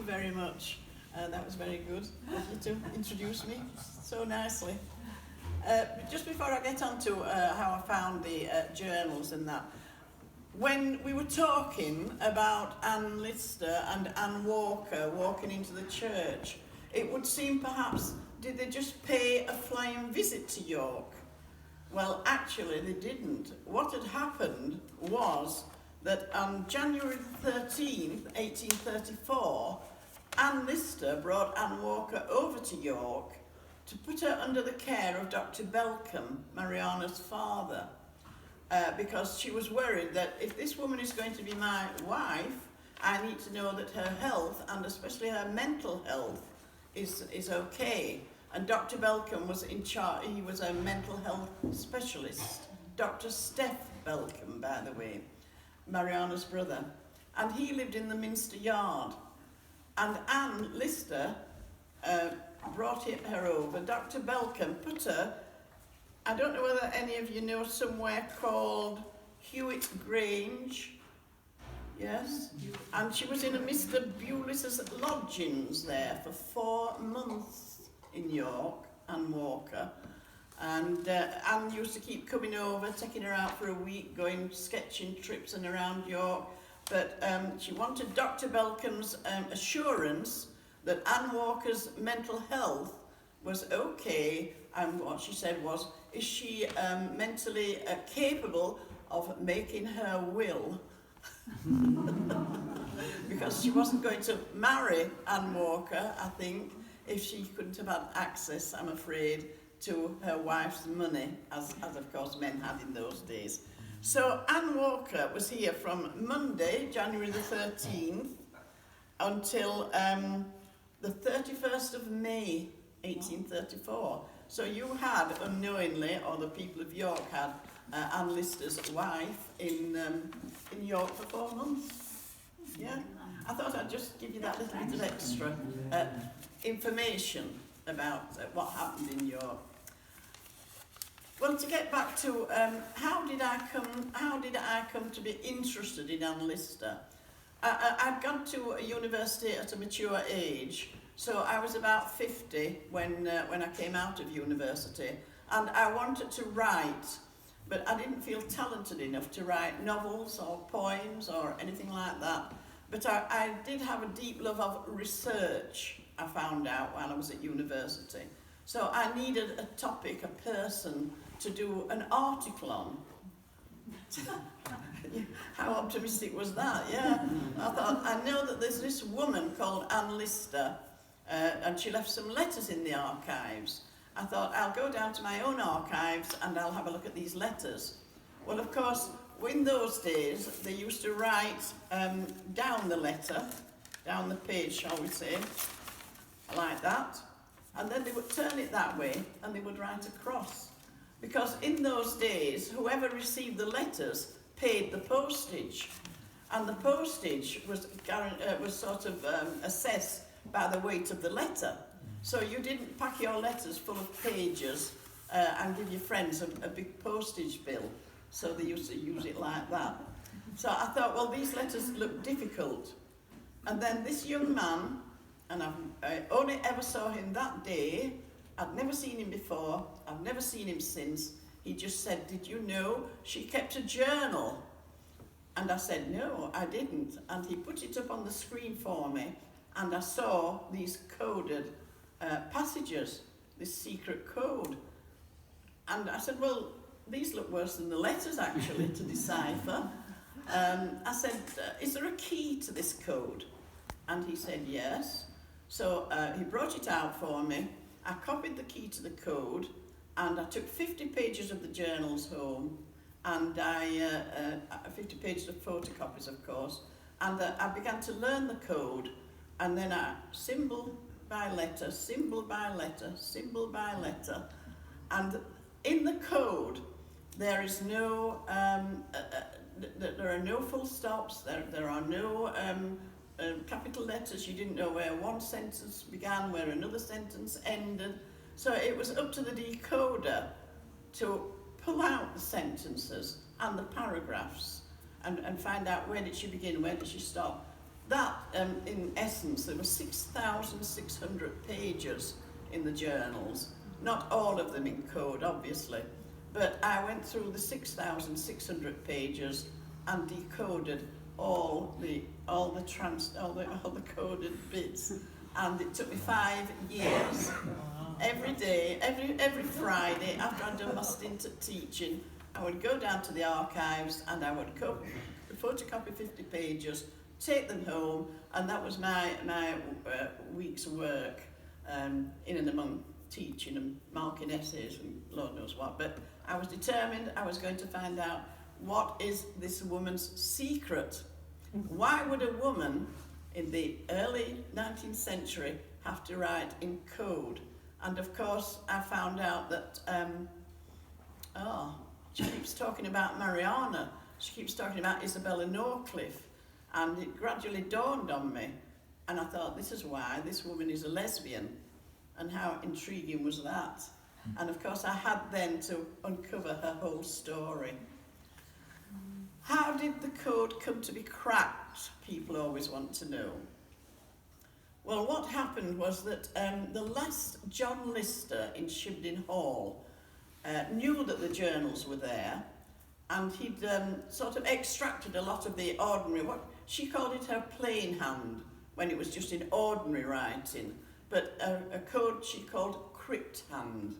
you very much. That was very good of you to introduce me so nicely. Just before I get on to how I found the journals and that, when we were talking about Anne Lister and Anne Walker walking into the church, it would seem perhaps, did they just pay a flying visit to York? Well, actually they didn't. What had happened was that on January 13th, 1834, Anne Lister brought Anne Walker over to York to put her under the care of Dr. Belcombe, Mariana's father, because she was worried that if this woman is going to be my wife, I need to know that her health, and especially her mental health, is okay. And Dr. Belcombe was in charge, he was a mental health specialist, Dr. Steph Belcombe, by the way, Mariana's brother, and he lived in the Minster Yard. And Anne Lister brought her over. Dr. Belcombe put her, I don't know whether any of you know somewhere called Hewitt Grange, yes? And she was in a Mr. Bewliss's lodgings there for 4 months in York, Anne Walker. And Anne used to keep coming over, taking her out for a week, going sketching trips and around York. But she wanted Dr. Belcombe's assurance that Anne Walker's mental health was okay, and what she said was, is she mentally capable of making her will? Because she wasn't going to marry Anne Walker, I think, if she couldn't have had access, I'm afraid, to her wife's money, as of course men had in those days. So Anne Walker was here from Monday, January the 13th, until the 31st of May, 1834. So you had, unknowingly, or the people of York had, Anne Lister's wife in York for 4 months. Yeah, I thought I'd just give you that little bit of extra information about what happened in York. Well, to get back to how did I come to be interested in Anne Lister? I'd gone to a university at a mature age, so I was about 50 when I came out of university, and I wanted to write, but I didn't feel talented enough to write novels or poems or anything like that. But I did have a deep love of research, I found out while I was at university. So I needed a topic, a person to do an article on. How optimistic was that? Yeah. I thought, I know that there's this woman called Anne Lister, and she left some letters in the archives. I thought, I'll go down to my own archives and I'll have a look at these letters. Well, of course, in those days, they used to write down the letter, down the page, shall we say, like that. And then they would turn it that way and they would write across. Because in those days, whoever received the letters paid the postage. And the postage was sort of assessed by the weight of the letter. So you didn't pack your letters full of pages and give your friends a big postage bill. So they used to use it like that. So I thought, well, these letters look difficult. And then this young man, and I only ever saw him that day. I'd never seen him before. I've never seen him since. He just said, did you know she kept a journal? And I said, no, I didn't. And he put it up on the screen for me, and I saw these coded passages, this secret code. And I said, well, these look worse than the letters, actually, to decipher. I said, is there a key to this code? And he said, yes. So he brought it out for me. I copied the key to the code, and I took 50 pages of the journals home, and 50 pages of photocopies, of course, and I began to learn the code, and then I symbol by letter, symbol by letter, symbol by letter, and in the code there is no, there are no full stops, there are no capital letters. You didn't know where one sentence began, where another sentence ended. So it was up to the decoder to pull out the sentences and the paragraphs and find out where did she begin, where did she stop. that, in essence, there were 6,600 pages in the journals, not all of them in code, obviously, but I went through the 6,600 pages and decoded all the coded bits, and it took me 5 years. Every day, every Friday, after I'd done my stint at teaching, I would go down to the archives and I would photocopy 50 pages, take them home, and that was my week's work, in and among teaching and marking essays and Lord knows what. But I was determined I was going to find out, what is this woman's secret? Why would a woman in the early 19th century have to write in code? And of course, I found out that, she keeps talking about Mariana, she keeps talking about Isabella Norcliffe, and it gradually dawned on me, and I thought, this is why this woman is a lesbian, and how intriguing was that? And of course, I had then to uncover her whole story. How did the code come to be cracked? People always want to know. Well, what happened was that the last John Lister in Shibden Hall knew that the journals were there, and he'd sort of extracted a lot of the ordinary, what she called it her plain hand, when it was just in ordinary writing, but a code she called crypt hand.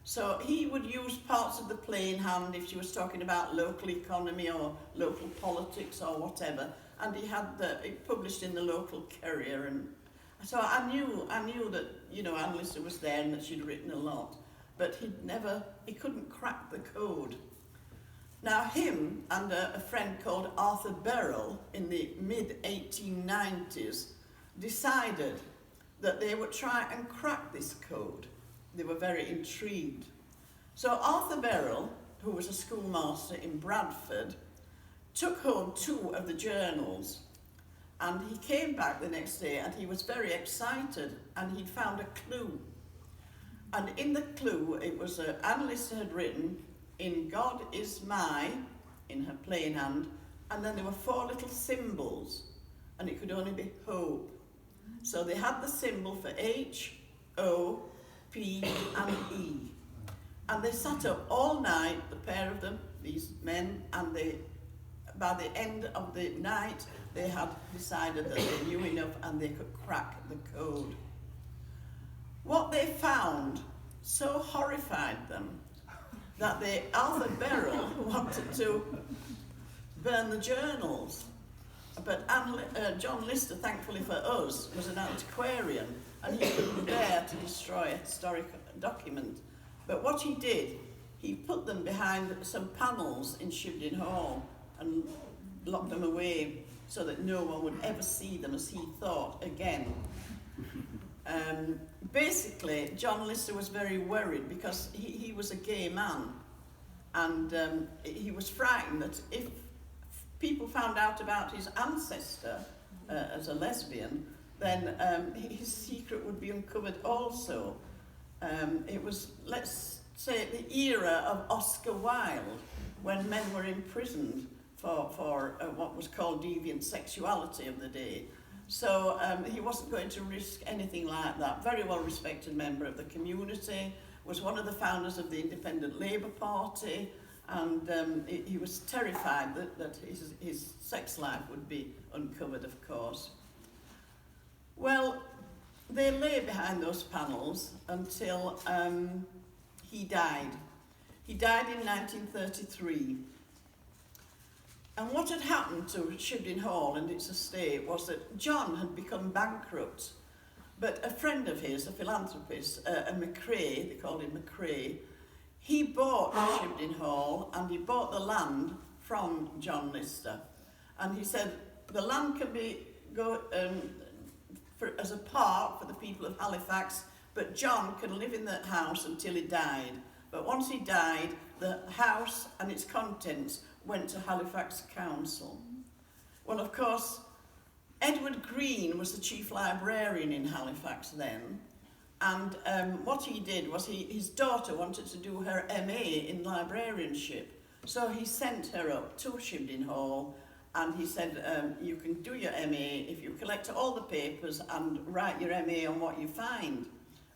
So he would use parts of the plain hand if she was talking about local economy or local politics or whatever, and he had it published in the local Courier, and so I knew that, you know, Anne Lister was there and that she'd written a lot, but he couldn't crack the code. Now him and a friend called Arthur Beryl in the mid-1890s decided that they would try and crack this code. They were very intrigued. So Arthur Beryl, who was a schoolmaster in Bradford, took home 2 of the journals, and he came back the next day and he was very excited, and he'd found a clue. And in the clue, it was Anne Lister had written, "In God is my," in her plain hand, and then there were 4 little symbols, and it could only be hope. So they had the symbol for H, O, P and E. And they sat up all night, the pair of them, these men, and by the end of the night, they had decided that they knew enough and they could crack the code. What they found so horrified them that Arthur Beryl wanted to burn the journals. But John Lister, thankfully for us, was an antiquarian, and he couldn't bear to destroy a historic document. But what he did, he put them behind some panels in Shibden Hall and locked them away so that no one would ever see them, as he thought, again. Basically, John Lister was very worried because he was a gay man, and he was frightened that if people found out about his ancestor as a lesbian, then his secret would be uncovered also. It was, let's say, the era of Oscar Wilde, when men were imprisoned for what was called deviant sexuality of the day. So he wasn't going to risk anything like that. Very well respected member of the community, was one of the founders of the Independent Labour Party, and he was terrified that his sex life would be uncovered, of course. Well, they lay behind those panels until he died. He died in 1933. And what had happened to Shibden Hall and its estate was that John had become bankrupt, but a friend of his, a philanthropist, a McCrae, they called him McCrae, he bought Shibden Hall and he bought the land from John Lister. And he said, the land can go as a park for the people of Halifax, but John can live in that house until he died. But once he died, the house and its contents went to Halifax Council. Well, of course, Edward Green was the chief librarian in Halifax then, and what he did was his daughter wanted to do her MA in librarianship, so he sent her up to Shibden Hall, And he said, you can do your MA if you collect all the papers and write your MA on what you find.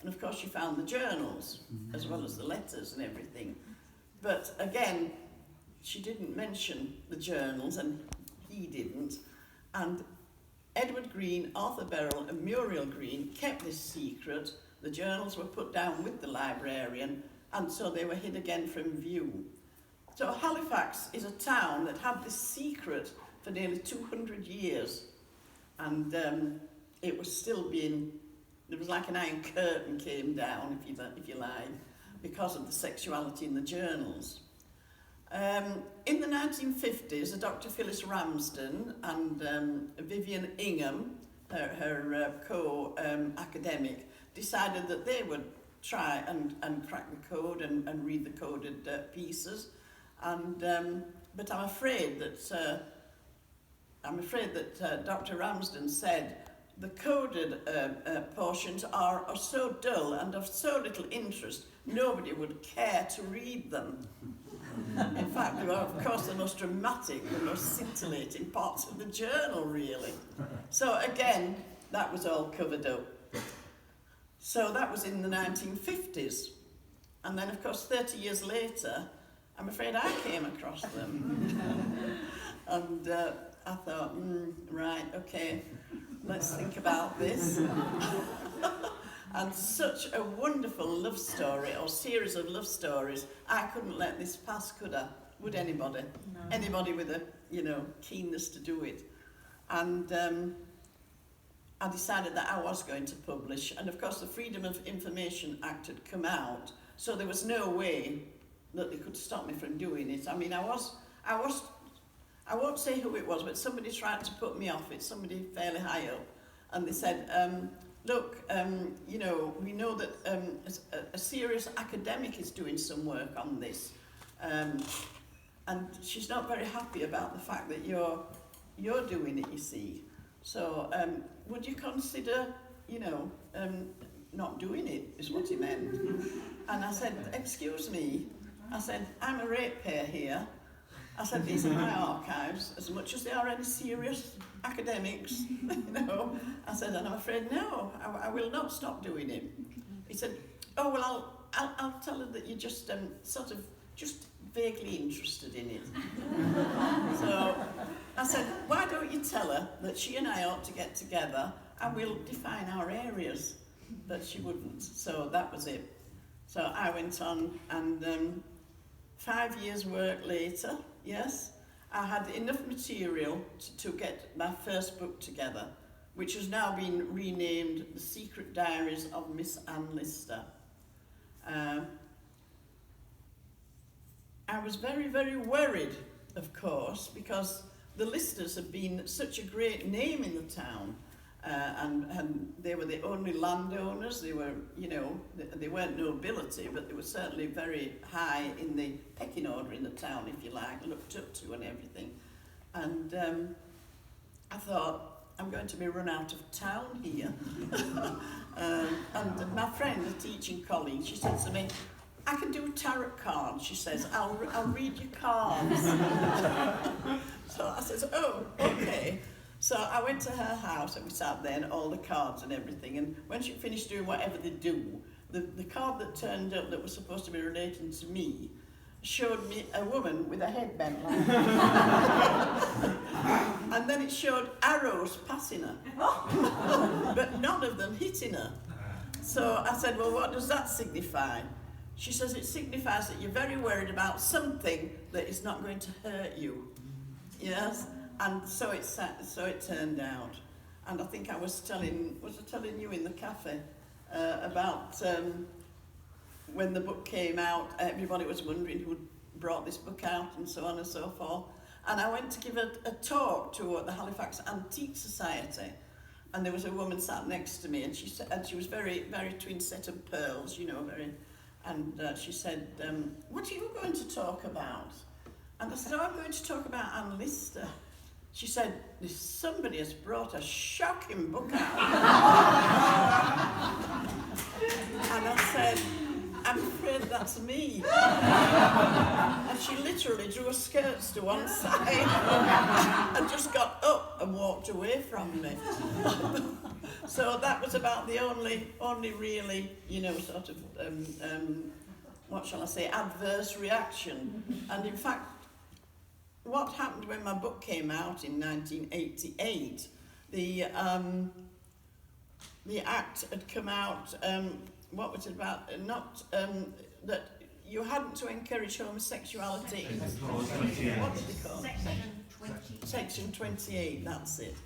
And of course she found the journals, as well as the letters and everything. But again, she didn't mention the journals, and he didn't. And Edward Green, Arthur Beryl and Muriel Green kept this secret. The journals were put down with the librarian, and so they were hid again from view. So Halifax is a town that had this secret for nearly 200 years, and it was still being, there was like an iron curtain came down, if you like, because of the sexuality in the journals. In the 1950s, a Dr. Phyllis Ramsden and Vivian Ingham, her co-academic, decided that they would try and crack the code and read the coded pieces. And but I'm afraid that Dr. Ramsden said the coded portions are so dull and of so little interest, nobody would care to read them. In fact, they were, of course, the most dramatic, the most scintillating parts of the journal, really. So again, that was all covered up. So that was in the 1950s. And then, of course, 30 years later, I'm afraid I came across them. And I thought, right, okay, let's think about this. And such a wonderful love story, or series of love stories, I couldn't let this pass, could I? Would anybody? No. Anybody with a, keenness to do it. And I decided that I was going to publish. And of course, the Freedom of Information Act had come out, so there was no way that they could stop me from doing it. I mean, I won't say who it was, but somebody tried to put me off it, somebody fairly high up. And they said, look, we know that a serious academic is doing some work on this. And she's not very happy about the fact that you're doing it, you see. So would you consider, not doing it, is what he meant. And I said, excuse me. I said, I'm a ratepayer here. I said, these are my archives, as much as they are any serious academics, I said, and I'm afraid, no, I will not stop doing it. He said, oh, well, I'll tell her that you're just just vaguely interested in it. So I said, why don't you tell her that she and I ought to get together and we'll define our areas? But she wouldn't, so that was it. So I went on, and 5 years work later, yes, I had enough material to get my first book together, which has now been renamed The Secret Diaries of Miss Anne Lister. I was very, very worried, of course, because the Listers had been such a great name in the town, and they were the only landowners. They were, they weren't nobility, but they were certainly very high in the pecking order in the town, if you like, looked up to and everything. And I thought, I'm going to be run out of town here. And my friend, a teaching colleague, she said to me, I can do tarot cards, she says, I'll read your cards. So I said, oh, okay. So I went to her house and we sat there and all the cards and everything, and when she finished doing whatever they do, the card that turned up that was supposed to be relating to me showed me a woman with a head bent like that. And then it showed arrows passing her, but none of them hitting her. So I said, well, what does that signify? She says, it signifies that you're very worried about something that is not going to hurt you. Yes? And so it turned out. And I think I was telling you in the cafe about when the book came out, everybody was wondering who brought this book out and so on and so forth. And I went to give a talk to the Halifax Antique Society, and there was a woman sat next to me, and she was very, very twin set of pearls, very, and she said, what are you going to talk about? And I said, oh, I'm going to talk about Anne Lister. She said, somebody has brought a shocking book out. And I said, I'm afraid that's me. And she literally drew her skirts to one side and just got up and walked away from me. So that was about the only really, you know, sort of, what shall I say, adverse reaction. And in fact, what happened when my book came out in 1988, the Act had come out, what was it about? Not that you hadn't to encourage homosexuality. What did they call it? Section 28, that's it.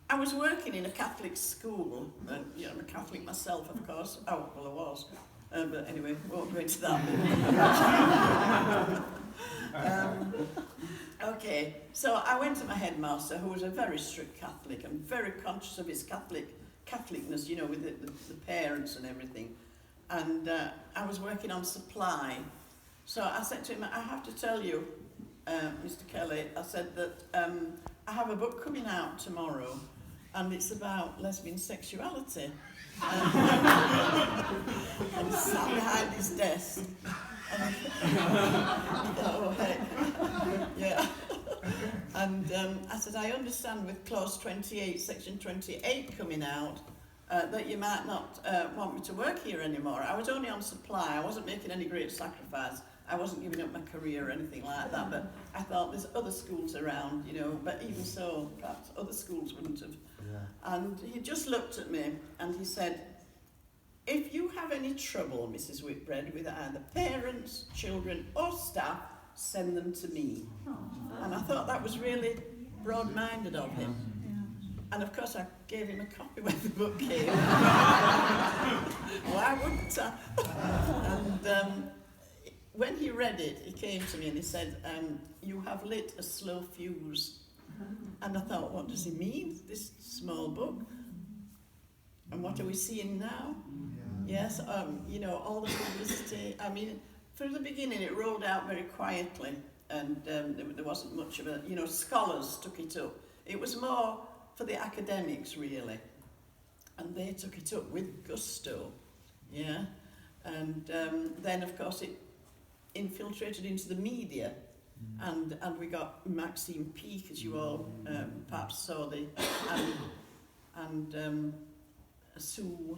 I was working in a Catholic school, and you know, I'm a Catholic myself, of course. Oh, well, I was. But anyway, won't go into that. Okay, so I went to my headmaster, who was a very strict Catholic and very conscious of his Catholicness, you know, with the parents and everything. And I was working on supply. So I said to him, I have to tell you, Mr. Kelly, I said that I have a book coming out tomorrow, and it's about lesbian sexuality. And he sat behind his desk. And oh, heck. Yeah. And I said, I understand with clause 28, section 28 coming out, that you might not want me to work here anymore. I was only on supply. I wasn't making any great sacrifice. I wasn't giving up my career or anything like that, but I thought there's other schools around, you know, but even so, perhaps other schools wouldn't have. Yeah. And he just looked at me and he said, if you have any trouble, Mrs. Whitbread, with either parents, children or staff, send them to me. And I thought that was really broad-minded of him. And of course I gave him a copy when the book came. Why wouldn't I? And when he read it, he came to me and he said, you have lit a slow fuse. And I thought, what does he mean, this small book? And what are we seeing now? Yes, you know, all the publicity. I mean, from the beginning it rolled out very quietly, and there wasn't much of a, you know, scholars took it up. It was more for the academics, really. And they took it up with gusto, yeah. And then, of course, it infiltrated into the media, and we got Maxine Peake, as you all perhaps saw, and Sue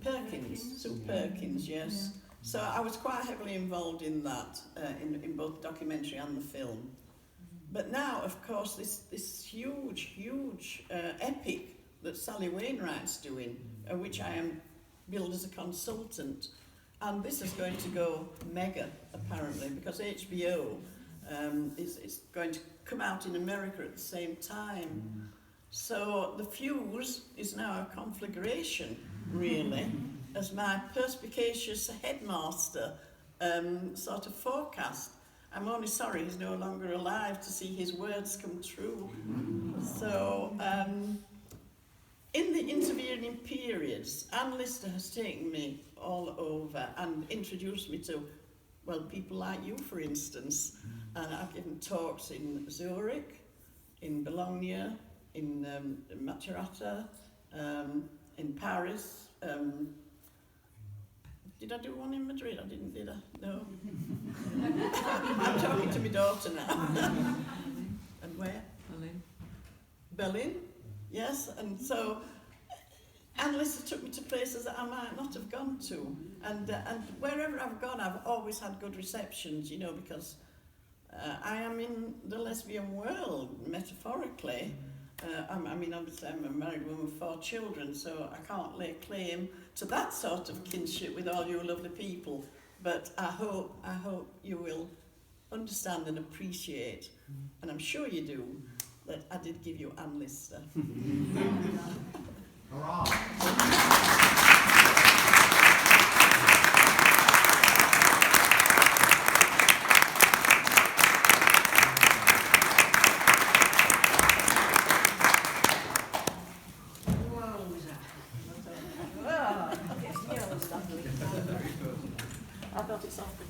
Perkins, yes. So I was quite heavily involved in that, in both the documentary and the film. But now, of course, this huge epic that Sally Wainwright's doing, which I am billed as a consultant, and this is going to go mega, apparently, because HBO is going to come out in America at the same time. So the fuse is now a conflagration, really, as my perspicacious headmaster sort of forecast. I'm only sorry he's no longer alive to see his words come true. So, in the intervening periods, Anne Lister has taken me all over and introduced me to, well, people like you, for instance. And I've given talks in Zurich, in Bologna, in Macerata, in Paris. Did I do one in Madrid? I didn't, did I? No. I'm talking to my daughter now. And where? Berlin, yes. And so Anne Lister took me to places that I might not have gone to. And wherever I've gone, I've always had good receptions, you know, because I am in the lesbian world, metaphorically. I mean, obviously I'm a married woman with 4 children, so I can't lay claim to that sort of kinship with all you lovely people. But I hope you will understand and appreciate, and I'm sure you do, that I did give you Anne Lister. Hurrah!